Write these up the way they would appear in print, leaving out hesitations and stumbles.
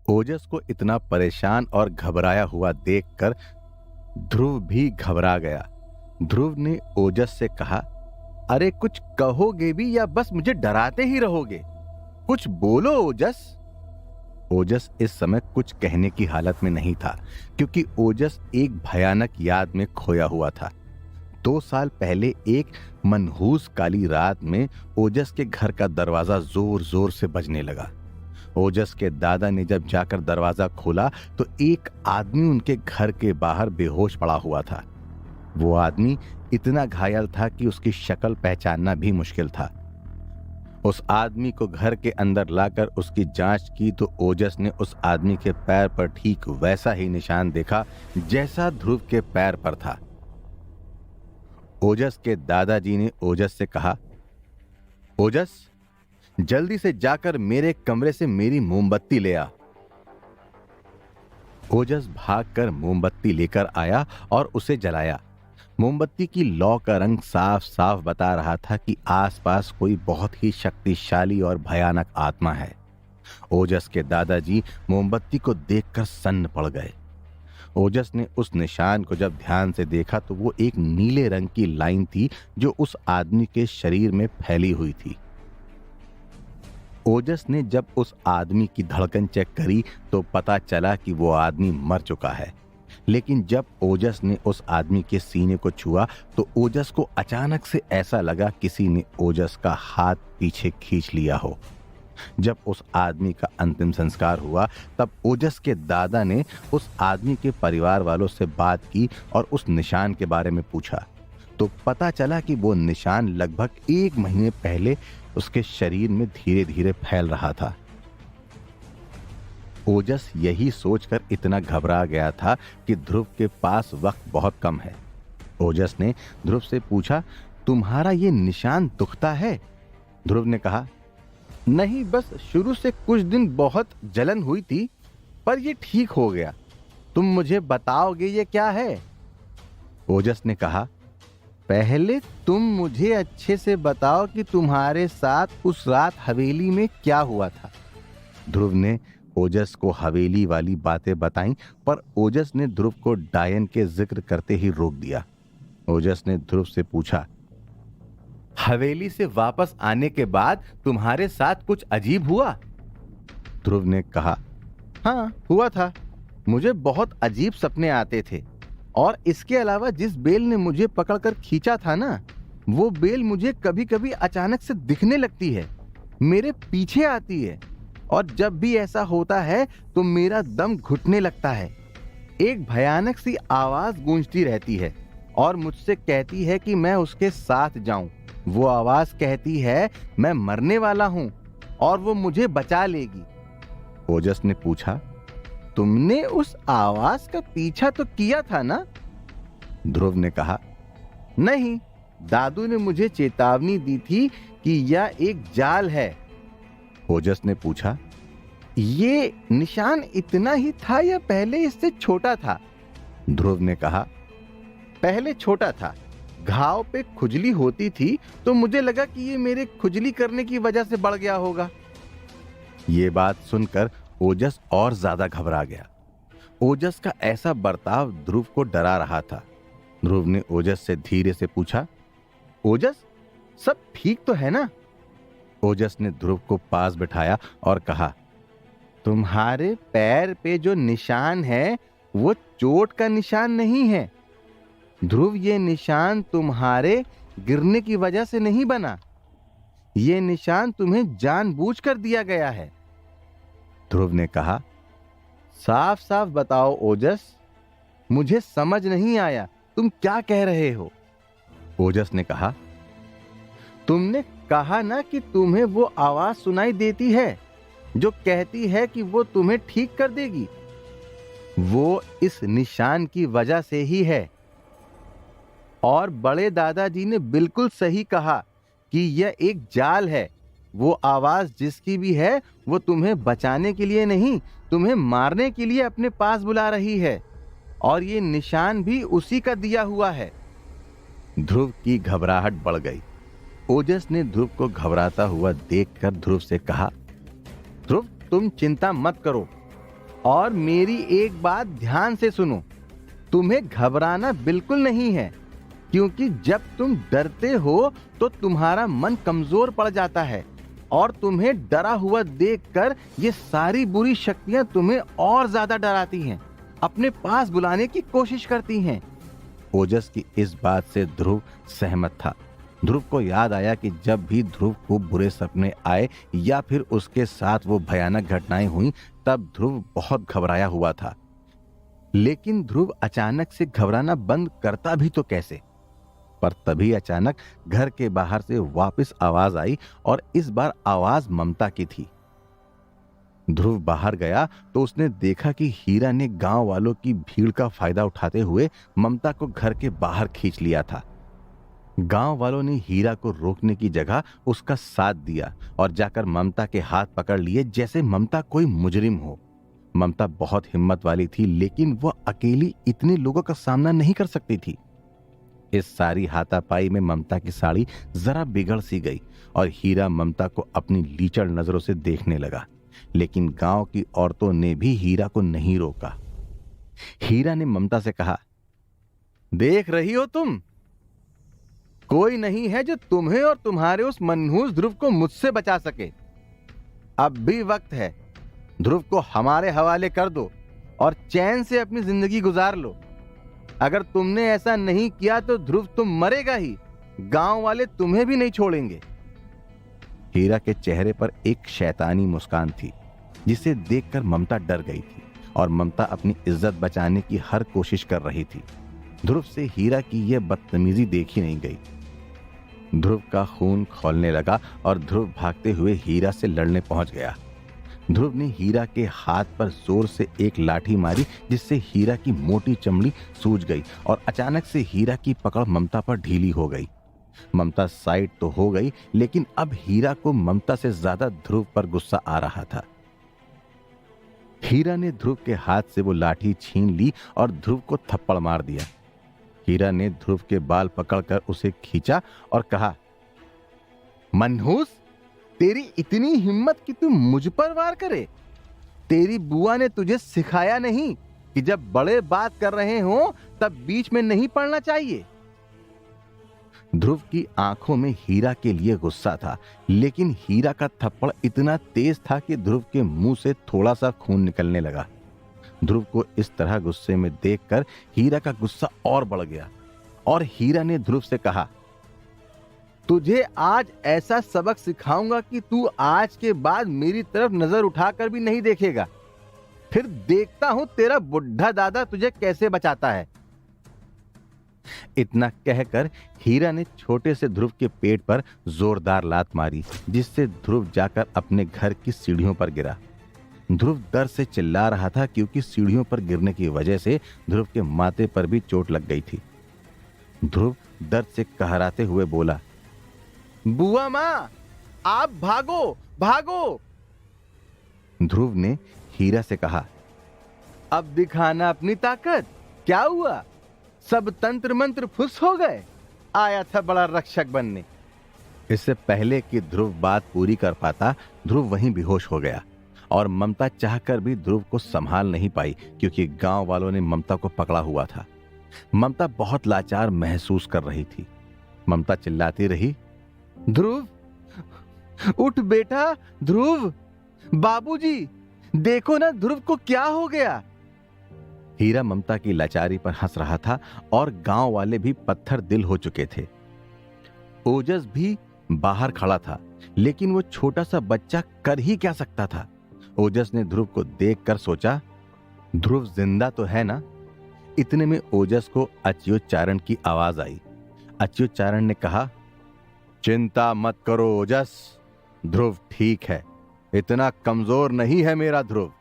ओजस को इतना परेशान और घबराया हुआ देखकर ध्रुव भी घबरा गया। ध्रुव ने ओजस से कहा, अरे कुछ कहोगे भी या बस मुझे डराते ही रहोगे? कुछ बोलो ओजस। ओजस इस समय कुछ कहने की हालत में नहीं था, क्योंकि ओजस एक भयानक याद में खोया हुआ था। 2 साल पहले एक मनहूस काली रात में ओजस के घर का दरवाजा जोर जोर से बजने लगा। ओजस के दादा ने जब जाकर दरवाजा खोला तो एक आदमी उनके घर के बाहर बेहोश पड़ा हुआ था। वो आदमी इतना घायल था कि उसकी शक्ल पहचानना भी मुश्किल था। उस आदमी को घर के अंदर लाकर उसकी जांच की तो ओजस ने उस आदमी के पैर पर ठीक वैसा ही निशान देखा जैसा ध्रुव के पैर पर था। ओजस के दादाजी ने ओजस से कहा, ओजस, जल्दी से जाकर मेरे कमरे से मेरी मोमबत्ती ले आ। ओजस भागकर मोमबत्ती लेकर आया और उसे जलाया। मोमबत्ती की लौ का रंग साफ साफ बता रहा था कि आसपास कोई बहुत ही शक्तिशाली और भयानक आत्मा है। ओजस के दादाजी मोमबत्ती को देखकर सन्न पड़ गए। ओजस ने उस निशान को जब ध्यान से देखा तो वो एक नीले रंग की लाइन थी जो उस आदमी के शरीर में फैली हुई थी। ओजस ने जब उस आदमी की धड़कन चेक करी तो पता चला कि वो आदमी मर चुका है। लेकिन जब ओजस ने उस आदमी के सीने को छुआ तो ओजस को अचानक से ऐसा लगा किसी ने ओजस का हाथ पीछे खींच लिया हो। जब उस आदमी का अंतिम संस्कार हुआ तब ओजस के दादा ने उस आदमी के परिवार वालों से बात की और उस निशान के बारे में पूछा तो पता चला कि वो निशान लगभग 1 महीने पहले उसके शरीर में धीरे धीरे फैल रहा था। ओजस यही सोचकर इतना घबरा गया था कि ध्रुव के पास वक्त बहुत कम है। ओजस ने ध्रुव से पूछा, तुम्हारा ये निशान दुखता है? ध्रुव ने कहा, नहीं, बस शुरू से कुछ दिन बहुत जलन हुई थी, पर ये ठीक हो गया। तुम मुझे बताओगे ये क्या है? ओजस ने कहा, पहले तुम मुझे अच्छे से बताओ कि तुम्हारे साथ उस रात हवेली में क्या हुआ था। ध्रुव ने ओजस को हवेली वाली बातें बताईं, पर ओजस ने ध्रुव को डायन के जिक्र करते ही रोक दिया। ओजस ने ध्रुव से पूछा, हवेली से वापस आने के बाद तुम्हारे साथ कुछ अजीब हुआ? ध्रुव ने कहा, हाँ हुआ था। मुझे बहुत अजीब सपने आते थे और इसके अलावा जिस बेल ने मुझे पकड़कर खींचा था ना, वो बेल मुझे कभी कभी अचानक से दिखने लगती है, मेरे पीछे आती है और जब भी ऐसा होता है तो मेरा दम घुटने लगता है। एक भयानक सी आवाज गूंजती रहती है और मुझसे कहती है कि मैं उसके साथ जाऊं। वो आवाज कहती है मैं मरने वाला हूं और वो मुझे बचा लेगी। ओजस ने पूछा, तुमने उस आवाज का पीछा तो किया था ना? ध्रुव ने कहा, नहीं, दादू ने मुझे चेतावनी दी थी कि यह एक जाल है। ओजस ने पूछा, ये निशान इतना ही था या पहले इससे छोटा था? ध्रुव ने कहा, पहले छोटा था। घाव पे खुजली होती थी तो मुझे लगा कि ये मेरे खुजली करने की वजह से बढ़ गया होगा। ये बात सुनकर ओजस और ज्यादा घबरा गया। ओजस का ऐसा बर्ताव ध्रुव को डरा रहा था। ध्रुव ने ओजस से धीरे से पूछा, ओजस, सब ठीक तो है ना? ओजस ने ध्रुव को पास बिठाया और कहा, तुम्हारे पैर पे जो निशान है वो चोट का निशान नहीं है। ध्रुव, ये निशान तुम्हारे गिरने की वजह से नहीं बना। ये निशान तुम्हें जानबूझकर दिया गया है। ध्रुव ने कहा, साफ साफ बताओ ओजस, मुझे समझ नहीं आया, तुम क्या कह रहे हो? ओजस ने कहा, तुमने कहा ना कि तुम्हें वो आवाज सुनाई देती है जो कहती है कि वो तुम्हें ठीक कर देगी। वो इस निशान की वजह से ही है। और बड़े दादाजी ने बिल्कुल सही कहा कि यह एक जाल है। वो आवाज जिसकी भी है वो तुम्हें बचाने के लिए नहीं, तुम्हें मारने के लिए अपने पास बुला रही है और ये निशान भी उसी का दिया हुआ है। ध्रुव की घबराहट बढ़ गई। ओजस ने ध्रुव को घबराता हुआ देखकर ध्रुव से कहा, ध्रुव, तुम चिंता मत करो, और मेरी एक बात ध्यान से सुनो, तुम्हें घबराना बिल्कुल नहीं है, क्योंकि जब तुम डरते हो तो तुम्हारा मन कमजोर पड़ जाता है और तुम्हें डरा हुआ देखकर ये सारी बुरी शक्तियां तुम्हें और ज्यादा डराती हैं, अपने पास बुलाने की कोशिश करती हैं। ओजस की इस बात से ध्रुव सहमत था। ध्रुव को याद आया कि जब भी ध्रुव को बुरे सपने आए या फिर उसके साथ वो भयानक घटनाएं हुई, तब ध्रुव बहुत घबराया हुआ था। लेकिन ध्रुव अचानक से घबराना बंद करता भी तो कैसे? पर तभी अचानक घर के बाहर से वापस आवाज आई और इस बार आवाज ममता की थी। ध्रुव बाहर गया तो उसने देखा कि हीरा ने गांव वालों की भीड़ का फायदा उठाते हुए ममता को घर के बाहर खींच लिया था। गांव वालों ने हीरा को रोकने की जगह उसका साथ दिया और जाकर ममता के हाथ पकड़ लिए जैसे ममता कोई मुजरिम हो। ममता बहुत हिम्मत वाली थी, लेकिन वह अकेली इतने लोगों का सामना नहीं कर सकती थी। इस सारी हाथापाई में ममता की साड़ी जरा बिगड़ सी गई और हीरा ममता को अपनी लीचड़ नजरों से देखने लगा। लेकिन गांव की औरतों ने भी हीरा को नहीं रोका। हीरा ने ममता से कहा, देख रही हो तुम, कोई नहीं है जो तुम्हें और तुम्हारे उस मनहूस ध्रुव को मुझसे बचा सके। अब भी वक्त है, ध्रुव को हमारे हवाले कर दो और चैन से अपनी जिंदगी गुजार लो। अगर तुमने ऐसा नहीं किया तो ध्रुव तुम मरेगा ही, गांव वाले तुम्हें भी नहीं छोड़ेंगे। हीरा के चेहरे पर एक शैतानी मुस्कान थी, जिसे देखकर ममता डर गई थी और ममता अपनी इज्जत बचाने की हर कोशिश कर रही थी। ध्रुव से हीरा की यह बदतमीजी देखी नहीं गई। ध्रुव का खून खौलने लगा और ध्रुव भागते हुए हीरा से लड़ने पहुंच गया। ध्रुव ने हीरा के हाथ पर जोर से एक लाठी मारी, जिससे हीरा की मोटी चमड़ी सूज गई और अचानक से हीरा की पकड़ ममता पर ढीली हो गई। ममता साइड तो हो गई, लेकिन अब हीरा को ममता से ज्यादा ध्रुव पर गुस्सा आ रहा था। हीरा ने ध्रुव के हाथ से वो लाठी छीन ली और ध्रुव को थप्पड़ मार दिया। हीरा ने ध्रुव के बाल पकड़कर उसे खींचा और कहा, मनहूस, तेरी इतनी हिम्मत कि तू मुझ पर वार करे? तेरी बुआ ने तुझे सिखाया नहीं कि जब बड़े बात कर रहे हो तब बीच में नहीं पड़ना चाहिए? ध्रुव की आंखों में हीरा के लिए गुस्सा था, लेकिन हीरा का थप्पड़ इतना तेज था कि ध्रुव के मुंह से थोड़ा सा खून निकलने लगा। ध्रुव को इस तरह गुस्से में देखकर हीरा का गुस्सा और बढ़ गया और हीरा ने ध्रुव से कहा, तुझे आज ऐसा सबक सिखाऊंगा कि तू आज के बाद मेरी तरफ नजर उठाकर भी नहीं देखेगा। फिर देखता हूं तेरा बुढ़ा दादा तुझे कैसे बचाता है। इतना कहकर हीरा ने छोटे से ध्रुव के पेट पर जोरदार लात मारी, जिससे ध्रुव जाकर अपने घर की सीढ़ियों पर गिरा। ध्रुव डर से चिल्ला रहा था, क्योंकि सीढ़ियों पर गिरने की वजह से ध्रुव के माथे पर भी चोट लग गई थी। ध्रुव दर्द से कहराते हुए बोला, बुआ मां, आप भागो भागो। ध्रुव ने हीरा से कहा, अब दिखाना अपनी ताकत। क्या हुआ, सब तंत्र मंत्र फुस हो गए? आया था बड़ा रक्षक बनने। इससे पहले कि ध्रुव बात पूरी कर पाता, ध्रुव वहीं बेहोश हो गया और ममता चाहकर भी ध्रुव को संभाल नहीं पाई, क्योंकि गांव वालों ने ममता को पकड़ा हुआ था। ममता बहुत लाचार महसूस कर रही थी। ममता चिल्लाती रही, ध्रुव उठ बेटा, ध्रुव, बाबूजी देखो ना ध्रुव को क्या हो गया। हीरा ममता की लाचारी पर हंस रहा था और गांव वाले भी पत्थर दिल हो चुके थे। ओजस भी बाहर खड़ा था, लेकिन वो छोटा सा बच्चा कर ही क्या सकता था। ओजस ने ध्रुव को देखकर सोचा, ध्रुव जिंदा तो है ना। इतने में ओजस को अच्युतचारण की आवाज आई। अच्युतचारण ने कहा, चिंता मत करो ओजस, ध्रुव ठीक है, इतना कमजोर नहीं है मेरा ध्रुव।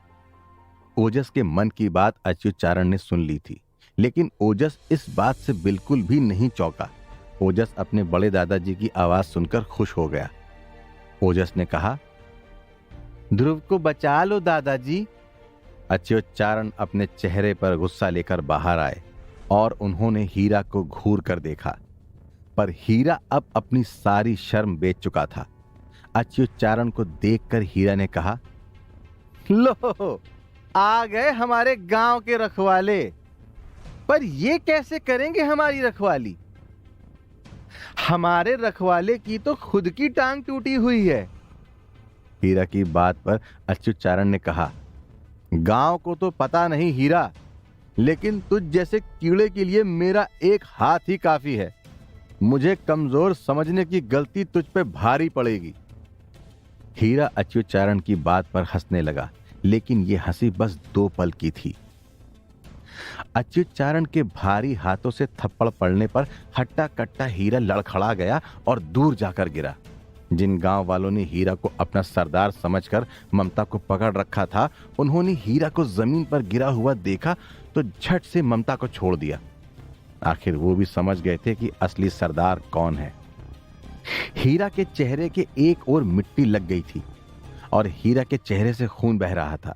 ओजस के मन की बात अच्युतचारण ने सुन ली थी, लेकिन ओजस इस बात से बिल्कुल भी नहीं चौंका। ओजस अपने बड़े दादाजी की आवाज सुनकर खुश हो गया। ओजस ने कहा, ध्रुव को बचा लो दादाजी। अच्युतचारण अपने चेहरे पर गुस्सा लेकर बाहर आए और उन्होंने हीरा को घूर कर देखा, पर हीरा अब अपनी सारी शर्म बेच चुका था। अच्युतचारण को देखकर हीरा ने कहा, लो आ गए हमारे गांव के रखवाले। पर ये कैसे करेंगे हमारी रखवाली? हमारे रखवाले की तो खुद की टांग टूटी हुई है। हीरा की बात पर अच्युतचारण ने कहा, गांव को तो पता नहीं हीरा, लेकिन तुझ जैसे कीड़े के लिए मेरा एक हाथ ही काफी है। मुझे कमजोर समझने की गलती तुझ पे भारी पड़ेगी। हीरा अच्युतचारण की बात पर हंसने लगा, लेकिन यह हंसी बस 2 पल की थी। अच्युतचारण के भारी हाथों से थप्पड़ पड़ने पर हट्टा कट्टा हीरा लड़खड़ा गया और दूर जाकर गिरा। जिन गांव वालों ने हीरा को अपना सरदार समझकर ममता को पकड़ रखा था, उन्होंने हीरा को जमीन पर गिरा हुआ देखा तो झट से ममता को छोड़ दिया। आखिर वो भी समझ गए थे कि असली सरदार कौन है। हीरा के चेहरे के एक ओर मिट्टी लग गई थी और हीरा के चेहरे से खून बह रहा था।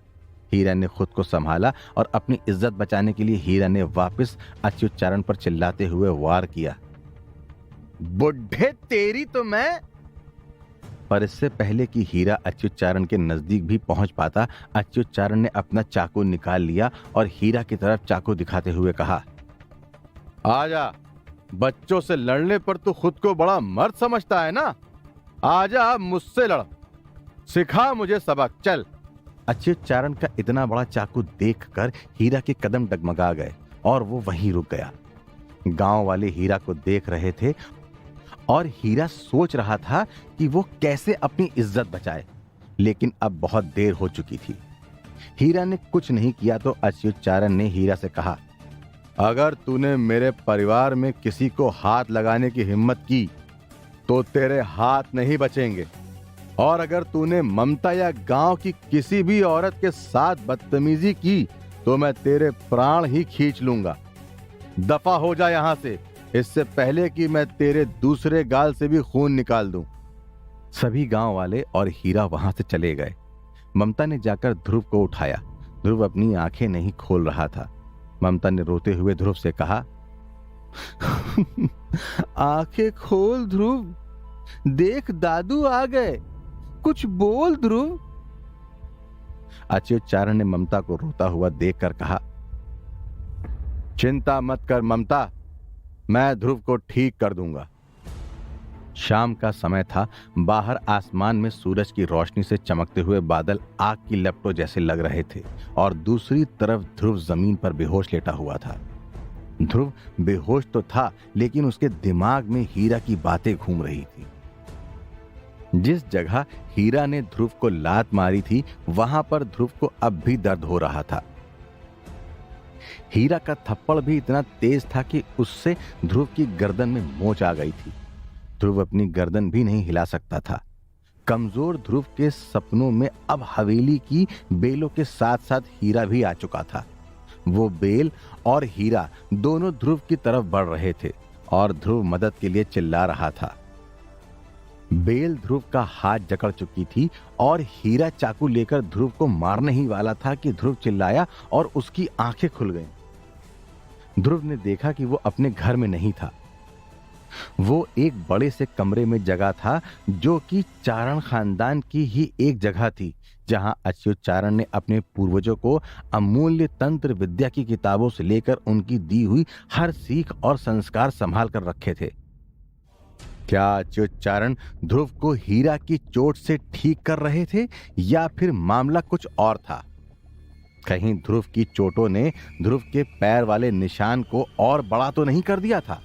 हीरा ने खुद को संभाला और अपनी इज्जत बचाने के लिए हीरा ने वापस अच्युतचारण पर चिल्लाते हुए वार किया, बुढ़े तेरी तो मैं। पर इससे पहले कि हीरा अच्युतचारण के नजदीक भी पहुंच पाता, अच्युतचारण ने अपना चाकू निकाल लिया और हीरा की तरफ चाकू दिखाते हुए कहा, आजा, बच्चों से लड़ने पर तू खुद को बड़ा मर्द समझता है ना। आजा, मुझसे लड़, सिखा मुझे सबक, चल। अच्युतचारण का इतना बड़ा चाकू देखकर हीरा के कदम डगमगा गए और वो वहीं रुक गया। गांव वाले हीरा को देख रहे थे और हीरा सोच रहा था कि वो कैसे अपनी इज्जत बचाए, लेकिन अब बहुत देर हो चुकी थी। हीरा ने कुछ नहीं किया तो अच्युतचारण ने हीरा से कहा, अगर तूने मेरे परिवार में किसी को हाथ लगाने की हिम्मत की तो तेरे हाथ नहीं बचेंगे, और अगर तूने ममता या गांव की किसी भी औरत के साथ बदतमीजी की तो मैं तेरे प्राण ही खींच लूंगा। दफा हो जा यहां से, इससे पहले कि मैं तेरे दूसरे गाल से भी खून निकाल दूं। सभी गांव वाले और हीरा वहां से चले गए। ममता ने जाकर ध्रुव को उठाया। ध्रुव अपनी आंखें नहीं खोल रहा था। ममता ने रोते हुए ध्रुव से कहा, आंखें खोल ध्रुव, देख दादू आ गए, कुछ बोल ध्रुव। अच्युतचारण ने ममता को रोता हुआ देखकर कहा, चिंता मत कर ममता, मैं ध्रुव को ठीक कर दूंगा। शाम का समय था। बाहर आसमान में सूरज की रोशनी से चमकते हुए बादल आग की लपटों जैसे लग रहे थे और दूसरी तरफ ध्रुव जमीन पर बेहोश लेटा हुआ था। ध्रुव बेहोश तो था, लेकिन उसके दिमाग में हीरा की बातें घूम रही थी। जिस जगह हीरा ने ध्रुव को लात मारी थी, वहां पर ध्रुव को अब भी दर्द हो रहा था। हीरा का थप्पड़ भी इतना तेज था कि उससे ध्रुव की गर्दन में मोच आ गई थी। ध्रुव अपनी गर्दन भी नहीं हिला सकता था। कमजोर ध्रुव के सपनों में अब हवेली की बेलों के साथ साथ हीरा भी आ चुका था। वो बेल और हीरा दोनों ध्रुव की तरफ बढ़ रहे थे और ध्रुव मदद के लिए चिल्ला रहा था। बेल ध्रुव का हाथ जकड़ चुकी थी और हीरा चाकू लेकर ध्रुव को मारने ही वाला था कि ध्रुव चिल्लाया और उसकी आंखें खुल गईं। ध्रुव ने देखा कि वो अपने घर में नहीं था। वो एक बड़े से कमरे में जगह था, जो कि चारण खानदान की ही एक जगह थी, जहां अच्युतचारण ने अपने पूर्वजों को अमूल्य तंत्र विद्या की किताबों से लेकर उनकी दी हुई हर सीख और संस्कार संभाल कर रखे थे। क्या अच्युतचारण ध्रुव को हीरा की चोट से ठीक कर रहे थे या फिर मामला कुछ और था? कहीं ध्रुव की चोटों ने ध्रुव के पैर वाले निशान को और बड़ा तो नहीं कर दिया था?